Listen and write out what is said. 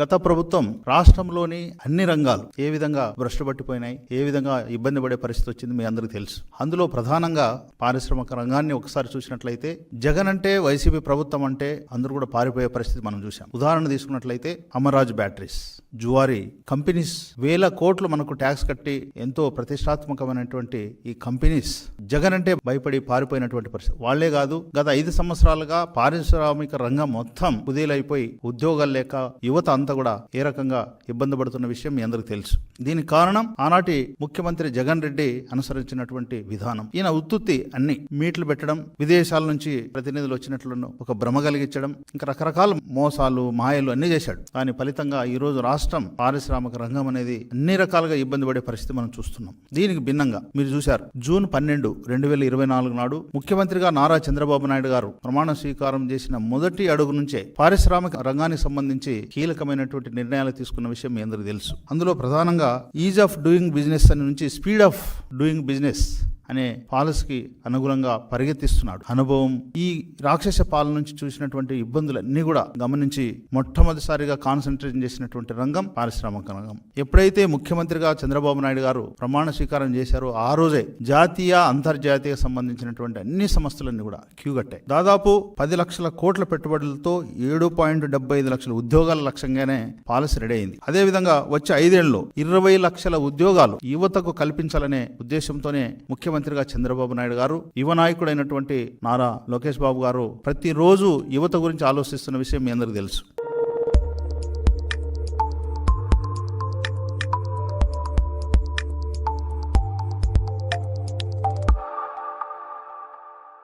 గత ప్రభుత్వం రాష్ట్రంలోని అన్ని రంగాలు ఏ విధంగా భ్రష్టుపట్టిపోయినాయి, ఏ విధంగా ఇబ్బంది పడే పరిస్థితి వచ్చింది మీ అందరికీ తెలుసు. అందులో ప్రధానంగా పారిశ్రామిక రంగాన్ని ఒకసారి చూసినట్లయితే జగన్ అంటే వైసీపీ ప్రభుత్వం అంటే అందరూ కూడా పారిపోయే పరిస్థితి మనం చూసాం. ఉదాహరణ తీసుకున్నట్లయితే అమర్రాజ్ బ్యాటరీస్, జువారీ కంపెనీస్, వేల కోట్లు మనకు ట్యాక్స్ కట్టి ఎంతో ప్రతిష్టాత్మకమైనటువంటి ఈ కంపెనీస్ జగన్ అంటే భయపడి పారిపోయినటువంటి పరిస్థితి. వాళ్లే కాదు, గత 5 సంవత్సరాలుగా పారిశ్రామిక రంగం మొత్తం కుదేలైపోయి ఉద్యోగాలు లేక యువత అంతా కూడా ఏ రకంగా ఇబ్బంది పడుతున్న విషయం మీ అందరికీ తెలుసు. దీనికి కారణం ఆనాటి ముఖ్యమంత్రి జగన్ రెడ్డి అనుసరించినటువంటి విధానం. ఈయన ఉత్తుత్తి అన్ని మీట్లు పెట్టడం, విదేశాల నుంచి ప్రతినిధులు వచ్చినట్లను ఒక భ్రమ కలిగించడం, ఇంకా రకరకాల మోసాలు మాయలు అన్ని చేశాడు. దాని ఫలితంగా ఈ రోజు రాష్ట్రం పారిశ్రామిక రంగం అనేది అన్ని రకాలుగా ఇబ్బంది పడే పరిస్థితి మనం చూస్తున్నాం. దీనికి భిన్నంగా మీరు చూశారు, జూన్ 12, 2024 నాడు ముఖ్యమంత్రిగా నారా చంద్రబాబు నాయుడు గారు ప్రమాణ స్వీకారం చేసిన మొదటి అడుగు నుంచే పారిశ్రామిక రంగానికి సంబంధించి కీలకమైనటువంటి నిర్ణయాలు తీసుకున్న విషయం మీ అందరికీ తెలుసు. అందులో ప్రధానంగా ఈజ్ ఆఫ్ డూయింగ్ బిజినెస్ అని నుంచి స్పీడ్ ఆఫ్ డూయింగ్ బిజినెస్ అనే పాలసీకి అనుగుణంగా పరిగెత్తిస్తున్నాడు. అనుభవం, ఈ రాక్షస పాలన నుంచి చూసినటువంటి ఇబ్బందులన్నీ కూడా గమనించి మొట్టమొదటిసారిగా కాన్సన్ట్రేషన్ చేసినటువంటి రంగం పారిశ్రామిక రంగం. ఎప్పుడైతే ముఖ్యమంత్రిగా చంద్రబాబు నాయుడు గారు ప్రమాణ స్వీకారం చేశారో ఆ రోజే జాతీయ అంతర్జాతీయ సంబంధించినటువంటి అన్ని సంస్థలన్నీ కూడా క్యూ కట్టాయి. దాదాపు 10 లక్షల కోట్ల పెట్టుబడులతో 7.75 లక్షల ఉద్యోగాల లక్ష్యంగానే పాలసీ రెడీ అయింది. అదేవిధంగా వచ్చే 5 ఏళ్లలో 20 లక్షల ఉద్యోగాలు యువతకు కల్పించాలనే ఉద్దేశంతోనే ముఖ్యమంత్రిగా చంద్రబాబు నాయుడు గారు, యువ నాయకుడైనటువంటి నారా లోకేష్ బాబు గారు ప్రతిరోజు యువత గురించి ఆలోచిస్తున్న విషయం మీ అందరికీ తెలుసు.